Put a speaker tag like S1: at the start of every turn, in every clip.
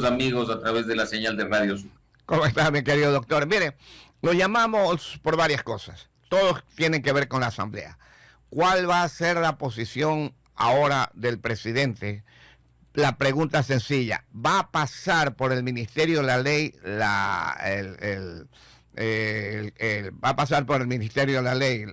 S1: amigos a través de la señal de Radio Sur.
S2: ¿Cómo está, mi querido doctor? Mire, lo llamamos por varias cosas. Todos tienen que ver con la Asamblea. ¿Cuál va a ser la posición ahora del presidente? La pregunta sencilla, ¿va a pasar por el Ministerio de la Ley va a pasar por el Ministerio de la Ley,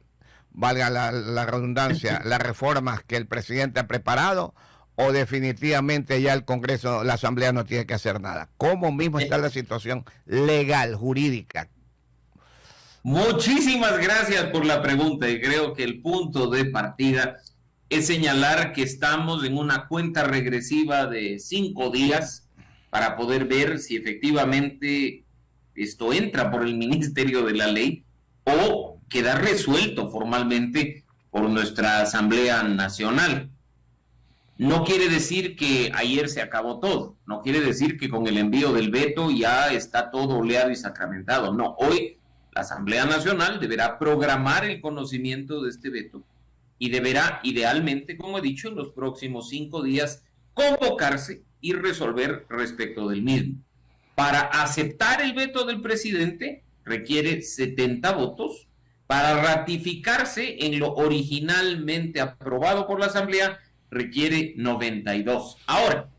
S2: valga la redundancia, las reformas que el presidente ha preparado, o definitivamente ya el Congreso, la Asamblea no tiene que hacer nada? ¿Cómo mismo está la situación legal, jurídica?
S1: Muchísimas gracias por la pregunta, y creo que el punto de partida es señalar que estamos en una cuenta regresiva de 5 días para poder ver si efectivamente esto entra por el Ministerio de la Ley o queda resuelto formalmente por nuestra Asamblea Nacional. No quiere decir que ayer se acabó todo, no quiere decir que con el envío del veto ya está todo oleado y sacramentado. No, hoy la Asamblea Nacional deberá programar el conocimiento de este veto y deberá, idealmente, como he dicho, en los próximos 5 días convocarse y resolver respecto del mismo. Para aceptar el veto del presidente requiere 70 votos. Para ratificarse en lo originalmente aprobado por la Asamblea requiere 92. Ahora,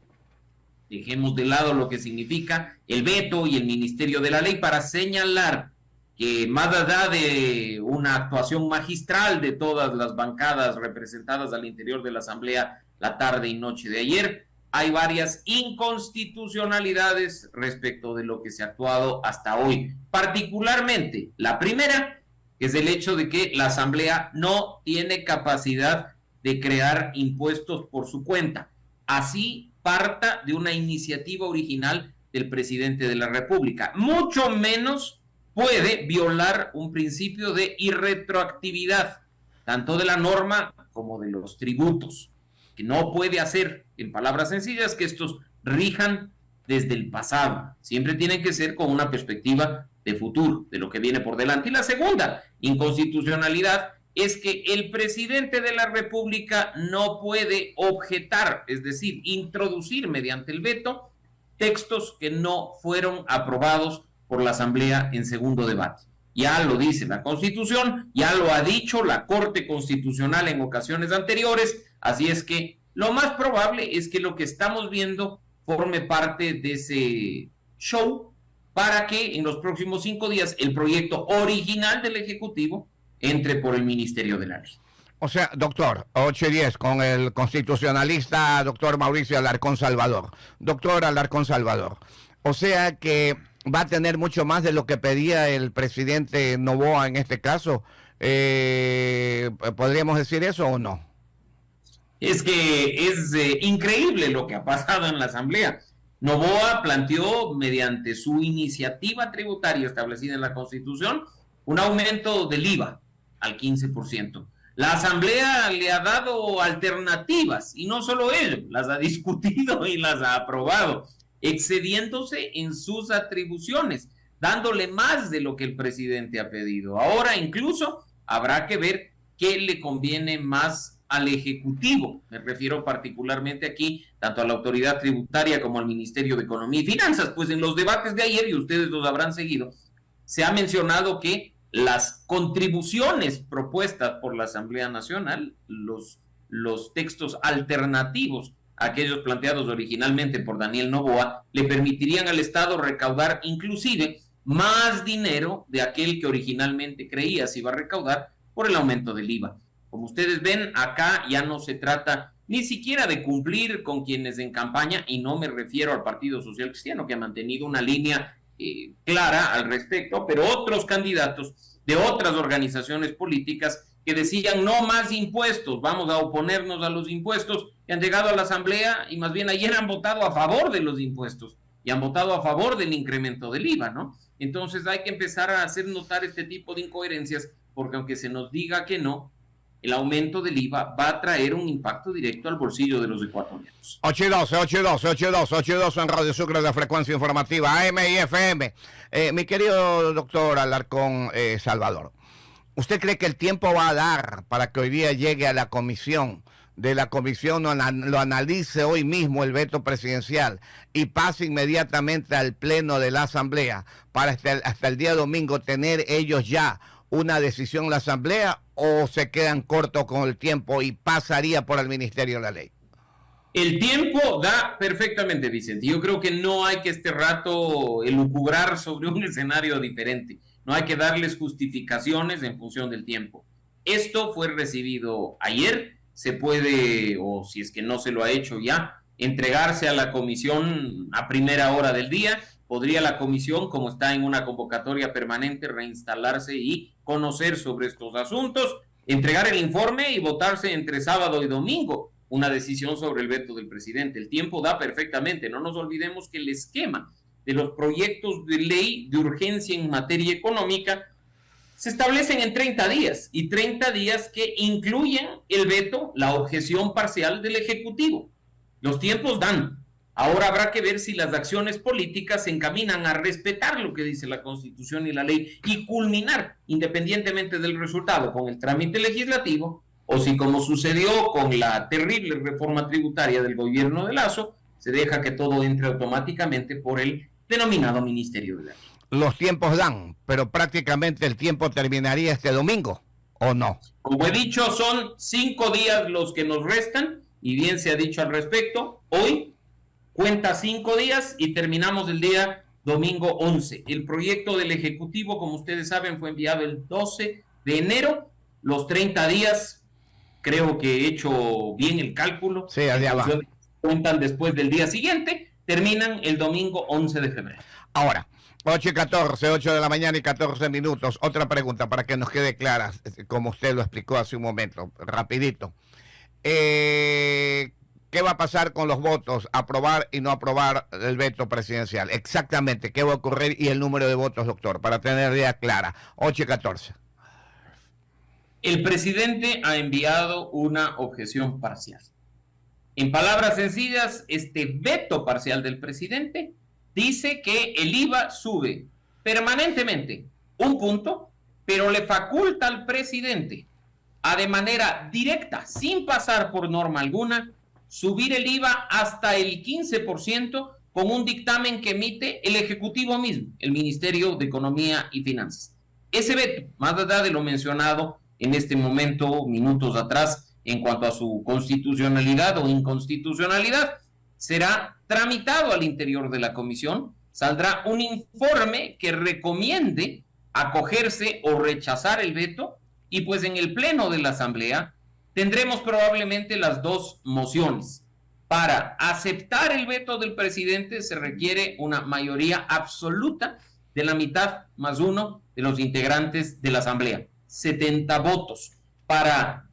S1: dejemos de lado lo que significa el veto y el Ministerio de la Ley para señalar que más allá de una actuación magistral de todas las bancadas representadas al interior de la Asamblea la tarde y noche de ayer, hay varias inconstitucionalidades respecto de lo que se ha actuado hasta hoy. Particularmente, la primera es el hecho de que la Asamblea no tiene capacidad de crear impuestos por su cuenta. Así parta de una iniciativa original del presidente de la República. Mucho menos puede violar un principio de irretroactividad, tanto de la norma como de los tributos, que no puede hacer, en palabras sencillas, que estos rijan desde el pasado. Siempre tienen que ser con una perspectiva de futuro, de lo que viene por delante. Y la segunda inconstitucionalidad es que el presidente de la República no puede objetar, es decir, introducir mediante el veto textos que no fueron aprobados por la Asamblea en segundo debate. Ya lo dice la Constitución, ya lo ha dicho la Corte Constitucional en ocasiones anteriores, así es que lo más probable es que lo que estamos viendo forme parte de ese show para que en los próximos 5 días el proyecto original del Ejecutivo entre por el Ministerio de la Ley.
S2: O sea, doctor, 8 y 10 con el constitucionalista doctor Mauricio Alarcón Salvador. Doctor Alarcón Salvador, o sea que va a tener mucho más de lo que pedía el presidente Noboa en este caso. ¿Podríamos decir eso o no?
S1: Es que es increíble lo que ha pasado en la Asamblea. Noboa planteó, mediante su iniciativa tributaria establecida en la Constitución, un aumento del IVA al 15%. La Asamblea le ha dado alternativas, y no solo ello, las ha discutido y las ha aprobado, excediéndose en sus atribuciones, dándole más de lo que el presidente ha pedido. Ahora incluso habrá que ver qué le conviene más al Ejecutivo. Me refiero particularmente aquí tanto a la autoridad tributaria como al Ministerio de Economía y Finanzas, pues en los debates de ayer, y ustedes los habrán seguido, se ha mencionado que las contribuciones propuestas por la Asamblea Nacional, los textos alternativos a aquellos planteados originalmente por Daniel Noboa, le permitirían al Estado recaudar inclusive más dinero de aquel que originalmente creía se iba a recaudar por el aumento del IVA. Como ustedes ven, acá ya no se trata ni siquiera de cumplir con quienes en campaña, y no me refiero al Partido Social Cristiano, que ha mantenido una línea clara al respecto, pero otros candidatos de otras organizaciones políticas que decían no más impuestos, vamos a oponernos a los impuestos, y han llegado a la Asamblea y más bien ayer han votado a favor de los impuestos y han votado a favor del incremento del IVA, ¿no? Entonces hay que empezar a hacer notar este tipo de incoherencias, porque aunque se nos diga que no, el aumento del IVA va a traer un impacto directo al bolsillo de los ecuatorianos.
S2: 8 en Radio Sucre de frecuencia informativa, AM y FM. Mi querido doctor Alarcón Salvador, ¿usted cree que el tiempo va a dar para que hoy día llegue a la comisión de la comisión lo analice hoy mismo el veto presidencial y pase inmediatamente al pleno de la Asamblea para hasta el día domingo tener ellos ya una decisión en la Asamblea, o se quedan cortos con el tiempo y pasaría por el Ministerio de la Ley?
S1: El tiempo da perfectamente, Vicente. Yo creo que no hay que este rato elucubrar sobre un escenario diferente. No hay que darles justificaciones en función del tiempo. Esto fue recibido ayer. Se puede, o si es que no se lo ha hecho ya, entregarse a la comisión a primera hora del día. Podría la comisión, como está en una convocatoria permanente, reinstalarse y conocer sobre estos asuntos, entregar el informe y votarse entre sábado y domingo una decisión sobre el veto del presidente. El tiempo da perfectamente. No nos olvidemos que el esquema de los proyectos de ley de urgencia en materia económica se establecen en 30 días, y 30 días que incluyen el veto, la objeción parcial del Ejecutivo. Los tiempos dan. Ahora habrá que ver si las acciones políticas se encaminan a respetar lo que dice la Constitución y la ley y culminar, independientemente del resultado, con el trámite legislativo, o si, como sucedió con la terrible reforma tributaria del gobierno de Lazo, se deja que todo entre automáticamente por el denominado Ministerio de la Ley.
S2: Los tiempos dan, pero prácticamente el tiempo terminaría este domingo, ¿o no?
S1: Como he dicho, son 5 días los que nos restan, y bien se ha dicho al respecto. Hoy cuenta 5 días y terminamos el día domingo 11. El proyecto del Ejecutivo, como ustedes saben, fue enviado el 12 de enero. Los 30 días, creo que he hecho bien el cálculo.
S2: Sí, allá va.
S1: Cuentan después del día siguiente, terminan el domingo 11 de febrero.
S2: Ahora, 8:14, 8 de la mañana y 14 minutos. Otra pregunta para que nos quede clara, como usted lo explicó hace un momento, rapidito. ¿Qué va a pasar con los votos, aprobar y no aprobar el veto presidencial? Exactamente, ¿qué va a ocurrir y el número de votos, doctor? Para tener idea clara. 8:14.
S1: El presidente ha enviado una objeción parcial. En palabras sencillas, este veto parcial del presidente dice que el IVA sube permanentemente 1 punto, pero le faculta al presidente a, de manera directa, sin pasar por norma alguna, subir el IVA hasta el 15% con un dictamen que emite el Ejecutivo mismo, el Ministerio de Economía y Finanzas. Ese veto, más allá de lo mencionado en este momento, minutos atrás, en cuanto a su constitucionalidad o inconstitucionalidad, será tramitado al interior de la comisión. Saldrá un informe que recomiende acogerse o rechazar el veto, y pues en el pleno de la Asamblea tendremos probablemente las dos mociones. Para aceptar el veto del presidente se requiere una mayoría absoluta de la mitad más 1 de los integrantes de la Asamblea, 70 votos. Para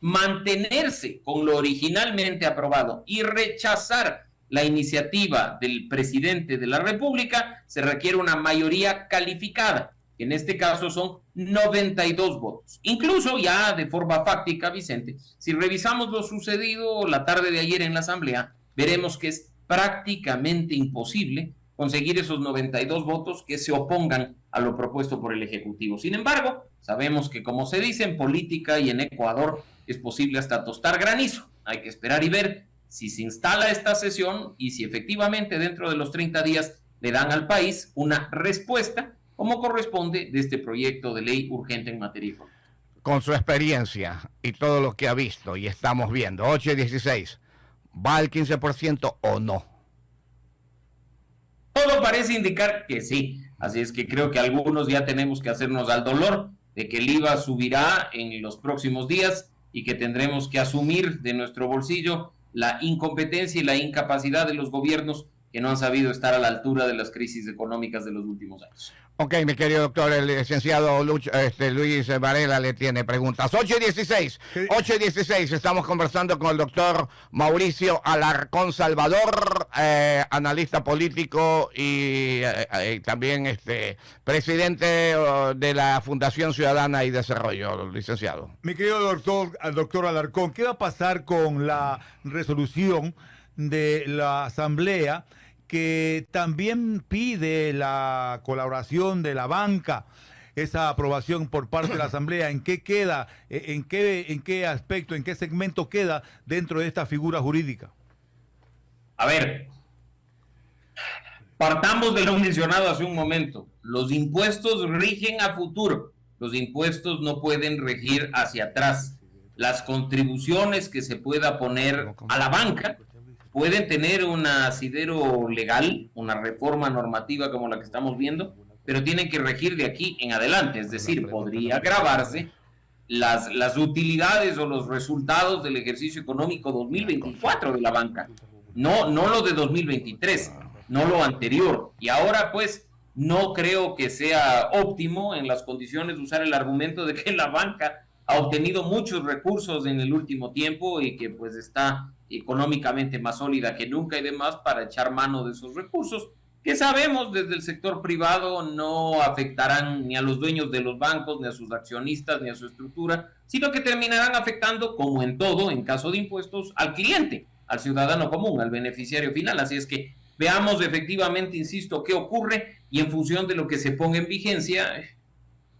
S1: mantenerse con lo originalmente aprobado y rechazar la iniciativa del presidente de la República, se requiere una mayoría calificada, que en este caso son 92 votos. Incluso ya de forma fáctica, Vicente, si revisamos lo sucedido la tarde de ayer en la Asamblea, veremos que es prácticamente imposible conseguir esos 92 votos que se opongan a lo propuesto por el Ejecutivo. Sin embargo, sabemos que, como se dice en política y en Ecuador, es posible hasta tostar granizo. Hay que esperar y ver si se instala esta sesión y si efectivamente dentro de los 30 días le dan al país una respuesta como corresponde de este proyecto de ley urgente en materia económica.
S2: Con su experiencia y todo lo que ha visto y estamos viendo, 8:16, ¿va al 15% o no?
S1: Todo parece indicar que sí, así es que creo que algunos ya tenemos que hacernos al dolor de que el IVA subirá en los próximos días y que tendremos que asumir de nuestro bolsillo la incompetencia y la incapacidad de los gobiernos que no han sabido estar a la altura de las crisis económicas de los últimos años.
S2: Ok, mi querido doctor, el licenciado Luis Varela le tiene preguntas. 8:16, estamos conversando con el doctor Mauricio Alarcón Salvador, analista político y también presidente de la Fundación Ciudadana y Desarrollo, licenciado.
S3: Mi querido doctor Alarcón, ¿qué va a pasar con la resolución de la Asamblea que también pide la colaboración de la banca esa aprobación por parte de la Asamblea? ¿En qué queda? ¿En qué aspecto, en qué segmento queda dentro de esta figura jurídica?
S1: A ver, partamos de lo mencionado hace un momento. Los impuestos rigen a futuro. Los impuestos no pueden regir hacia atrás. Las contribuciones que se pueda poner a la banca pueden tener un asidero legal, una reforma normativa como la que estamos viendo, pero tienen que regir de aquí en adelante. Es decir, podría gravarse las utilidades o los resultados del ejercicio económico 2024 de la banca. No lo de 2023, no lo anterior. Y ahora, pues, no creo que sea óptimo en las condiciones de usar el argumento de que la banca ha obtenido muchos recursos en el último tiempo y que pues está económicamente más sólida que nunca y demás para echar mano de esos recursos, que sabemos desde el sector privado no afectarán ni a los dueños de los bancos, ni a sus accionistas, ni a su estructura, sino que terminarán afectando, como en todo, en caso de impuestos, al cliente, al ciudadano común, al beneficiario final. Así es que veamos efectivamente, insisto, qué ocurre y en función de lo que se ponga en vigencia,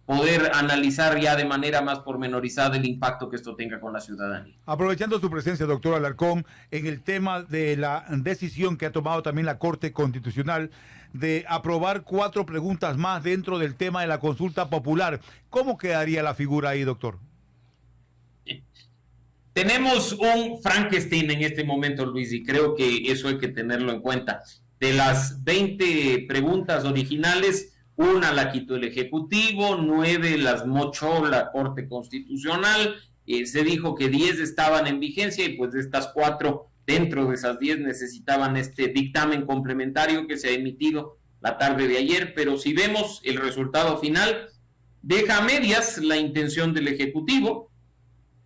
S1: poder analizar ya de manera más pormenorizada el impacto que esto tenga con la ciudadanía.
S3: Aprovechando su presencia, doctor Alarcón, en el tema de la decisión que ha tomado también la Corte Constitucional de aprobar 4 preguntas más dentro del tema de la consulta popular, ¿cómo quedaría la figura ahí, doctor?
S1: Tenemos un Frankenstein en este momento, Luis, y creo que eso hay que tenerlo en cuenta. De las 20 preguntas originales, una la quitó el Ejecutivo, 9 las mochó la Corte Constitucional, se dijo que 10 estaban en vigencia y pues de estas 4, dentro de esas 10 necesitaban este dictamen complementario que se ha emitido la tarde de ayer, pero si vemos el resultado final, deja a medias la intención del Ejecutivo.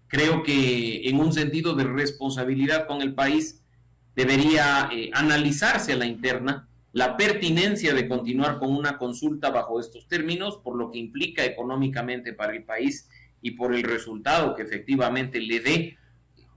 S1: Creo que en un sentido de responsabilidad con el país debería analizarse a la interna la pertinencia de continuar con una consulta bajo estos términos, por lo que implica económicamente para el país y por el resultado que efectivamente le dé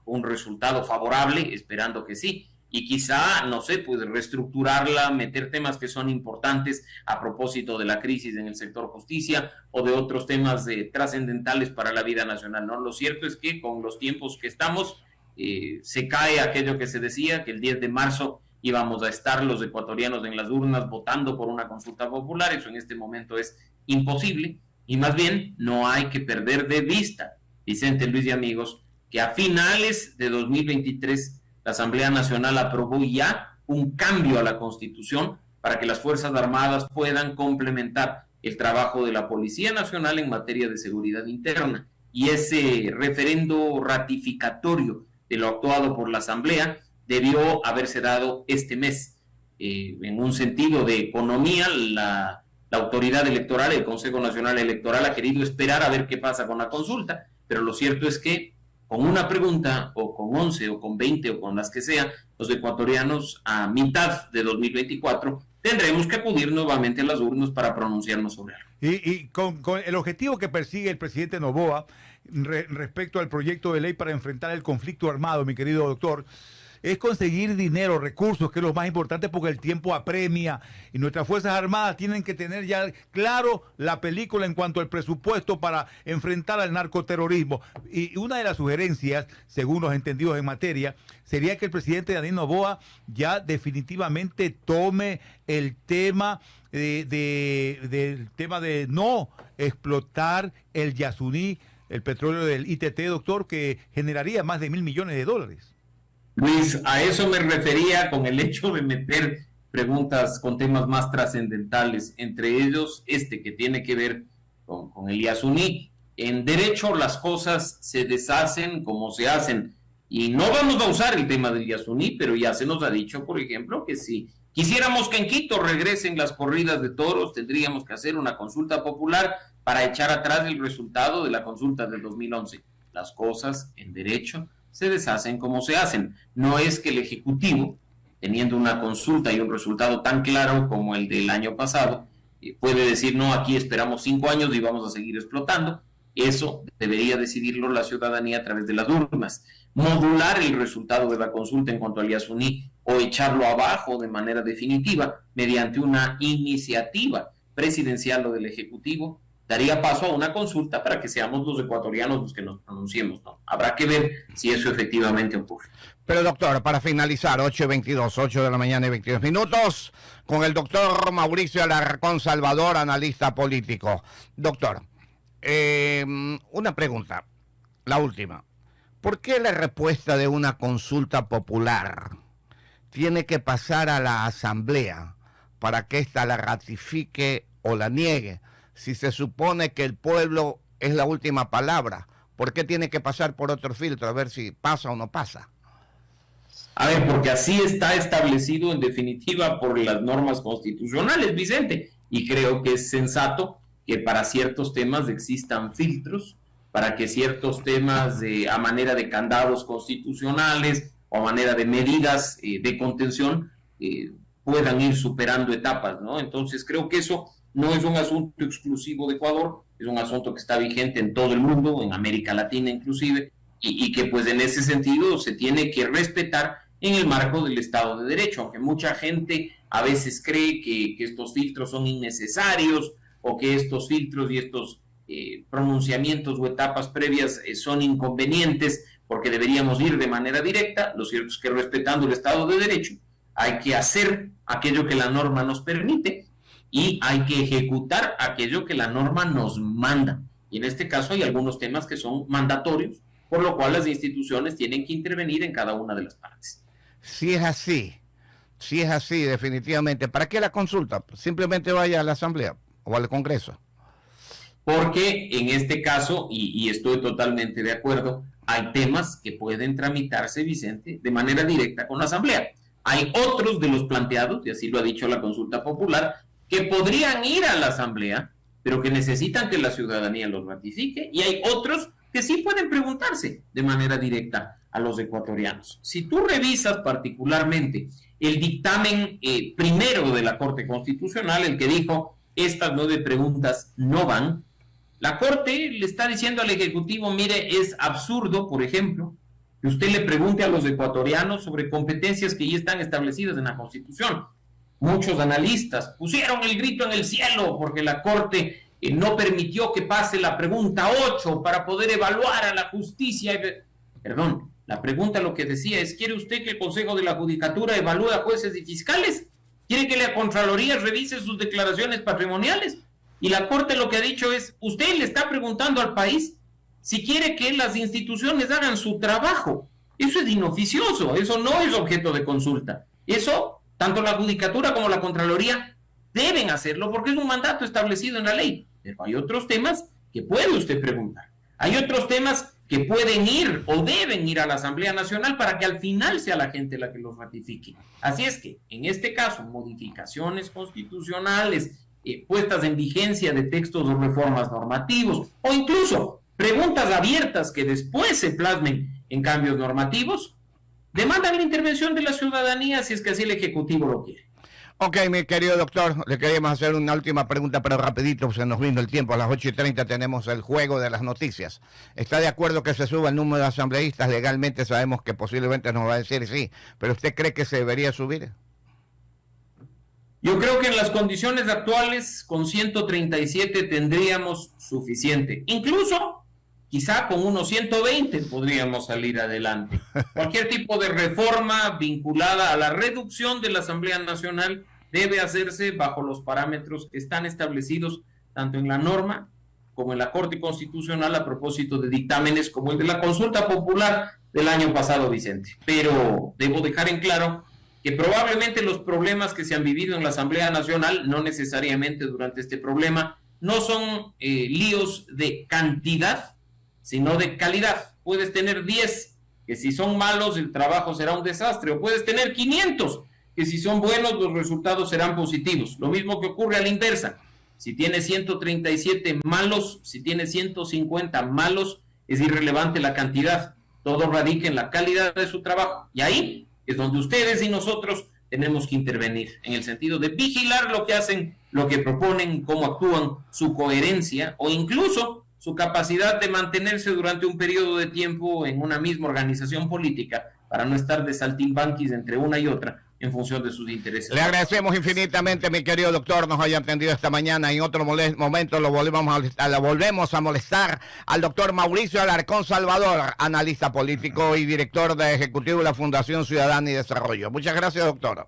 S1: un resultado favorable, esperando que sí. Y quizá, no sé, pues reestructurarla, meter temas que son importantes a propósito de la crisis en el sector justicia o de otros temas trascendentales para la vida nacional, ¿no? Lo cierto es que con los tiempos que estamos, se cae aquello que se decía, que el 10 de marzo íbamos a estar los ecuatorianos en las urnas votando por una consulta popular. Eso en este momento es imposible y más bien no hay que perder de vista, Vicente, Luis y amigos, que a finales de 2023 la Asamblea Nacional aprobó ya un cambio a la Constitución para que las Fuerzas Armadas puedan complementar el trabajo de la Policía Nacional en materia de seguridad interna, y ese referendo ratificatorio de lo actuado por la Asamblea debió haberse dado este mes. En un sentido de economía, la autoridad electoral, el Consejo Nacional Electoral, ha querido esperar a ver qué pasa con la consulta, pero lo cierto es que con una pregunta, o con 11, o con 20, o con las que sea, los ecuatorianos a mitad de 2024 tendremos que acudir nuevamente a las urnas para pronunciarnos sobre algo.
S3: Y con el objetivo que persigue el presidente Noboa respecto al proyecto de ley para enfrentar el conflicto armado, mi querido doctor, es conseguir dinero, recursos, que es lo más importante porque el tiempo apremia y nuestras Fuerzas Armadas tienen que tener ya claro la película en cuanto al presupuesto para enfrentar al narcoterrorismo. Y una de las sugerencias, según los entendidos en materia, sería que el presidente Daniel Noboa ya definitivamente tome el tema del tema de no explotar el Yasuní, el petróleo del ITT, doctor, que generaría más de $1.000 millones.
S1: Luis, a eso me refería con el hecho de meter preguntas con temas más trascendentales, entre ellos que tiene que ver con el Yasuní. En derecho las cosas se deshacen como se hacen, y no vamos a usar el tema del Yasuní, pero ya se nos ha dicho, por ejemplo, que si quisiéramos que en Quito regresen las corridas de toros, tendríamos que hacer una consulta popular para echar atrás el resultado de la consulta del 2011. Las cosas en derecho se deshacen como se hacen. No es que el Ejecutivo, teniendo una consulta y un resultado tan claro como el del año pasado, puede decir, no, aquí esperamos 5 años y vamos a seguir explotando. Eso debería decidirlo la ciudadanía a través de las urnas. Modular el resultado de la consulta en cuanto al Yasuní o echarlo abajo de manera definitiva mediante una iniciativa presidencial o del Ejecutivo daría paso a una consulta para que seamos los ecuatorianos los que nos pronunciemos, ¿no? Habrá que ver si eso efectivamente ocurre.
S2: Pero doctor, para finalizar, 8:22, 8 de la mañana y 22 minutos, con el doctor Mauricio Alarcón Salvador, analista político. Doctor, una pregunta, la última. ¿Por qué la respuesta de una consulta popular tiene que pasar a la Asamblea para que ésta la ratifique o la niegue? Si se supone que el pueblo es la última palabra, ¿por qué tiene que pasar por otro filtro a ver si pasa o no pasa?
S1: A ver, porque así está establecido en definitiva por las normas constitucionales, Vicente, y creo que es sensato que para ciertos temas existan filtros, para que ciertos temas a manera de candados constitucionales o a manera de medidas de contención puedan ir superando etapas, ¿no? Entonces creo que eso no es un asunto exclusivo de Ecuador, es un asunto que está vigente en todo el mundo, en América Latina inclusive, y que pues en ese sentido se tiene que respetar en el marco del Estado de Derecho, aunque mucha gente a veces cree que estos filtros son innecesarios o que estos filtros y estos pronunciamientos o etapas previas son inconvenientes porque deberíamos ir de manera directa. Lo cierto es que respetando el Estado de Derecho hay que hacer aquello que la norma nos permite y hay que ejecutar aquello que la norma nos manda. Y en este caso hay algunos temas que son mandatorios, por lo cual las instituciones tienen que intervenir en cada una de las partes.
S2: Si es así, definitivamente, ¿para qué la consulta? Simplemente vaya a la Asamblea o al Congreso.
S1: Porque en este caso, y estoy totalmente de acuerdo, hay temas que pueden tramitarse, Vicente, de manera directa con la Asamblea. Hay otros de los planteados, y así lo ha dicho la consulta popular, que podrían ir a la Asamblea, pero que necesitan que la ciudadanía los ratifique, y hay otros que sí pueden preguntarse de manera directa a los ecuatorianos. Si tú revisas particularmente el dictamen primero de la Corte Constitucional, el que dijo estas 9 preguntas no van, la Corte le está diciendo al Ejecutivo, mire, es absurdo, por ejemplo, que usted le pregunte a los ecuatorianos sobre competencias que ya están establecidas en la Constitución. Muchos analistas pusieron el grito en el cielo porque la Corte no permitió que pase la pregunta 8 para poder evaluar a la justicia. Perdón, la pregunta lo que decía es, ¿quiere usted que el Consejo de la Judicatura evalúe a jueces y fiscales? ¿Quiere que la Contraloría revise sus declaraciones patrimoniales? Y la Corte lo que ha dicho es, usted le está preguntando al país si quiere que las instituciones hagan su trabajo. Eso es inoficioso, eso no es objeto de consulta. Eso, tanto la Judicatura como la Contraloría deben hacerlo porque es un mandato establecido en la ley. Pero hay otros temas que puede usted preguntar. Hay otros temas que pueden ir o deben ir a la Asamblea Nacional para que al final sea la gente la que los ratifique. Así es que, en este caso, modificaciones constitucionales, puestas en vigencia de textos o reformas normativos, o incluso preguntas abiertas que después se plasmen en cambios normativos, demandan la intervención de la ciudadanía si es que así el Ejecutivo lo quiere.
S2: Ok, mi querido doctor, le queríamos hacer una última pregunta, pero rapidito, se nos vino el tiempo. A las 8:30 tenemos el juego de las noticias. ¿Está de acuerdo que se suba el número de asambleístas? Legalmente sabemos que posiblemente nos va a decir sí, pero ¿usted cree que se debería subir?
S1: Yo creo que en las condiciones actuales, con 137 tendríamos suficiente. Incluso, quizá con unos 120 podríamos salir adelante. Cualquier tipo de reforma vinculada a la reducción de la Asamblea Nacional debe hacerse bajo los parámetros que están establecidos tanto en la norma como en la Corte Constitucional a propósito de dictámenes como el de la consulta popular del año pasado, Vicente. Pero debo dejar en claro que probablemente los problemas que se han vivido en la Asamblea Nacional, no necesariamente durante este problema, no son líos de cantidad, sino de calidad. Puedes tener 10, que si son malos el trabajo será un desastre, o puedes tener 500, que si son buenos los resultados serán positivos. Lo mismo que ocurre a la inversa. Si tienes 137 malos, si tienes 150 malos, es irrelevante la cantidad. Todo radica en la calidad de su trabajo. Y ahí es donde ustedes y nosotros tenemos que intervenir, en el sentido de vigilar lo que hacen, lo que proponen, cómo actúan, su coherencia o incluso su capacidad de mantenerse durante un periodo de tiempo en una misma organización política para no estar de saltimbanquis entre una y otra, en función de sus intereses.
S2: Le agradecemos infinitamente, mi querido doctor, nos haya atendido esta mañana. En otro momento lo volvemos a molestar al doctor Mauricio Alarcón Salvador, analista político y director ejecutivo de la Fundación Ciudadana y Desarrollo. Muchas gracias, doctor.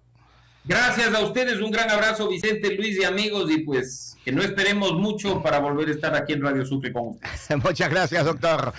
S1: Gracias a ustedes, un gran abrazo, Vicente, Luis y amigos, y pues que no esperemos mucho para volver a estar aquí en Radio Sucre con ustedes.
S2: Muchas gracias, doctor.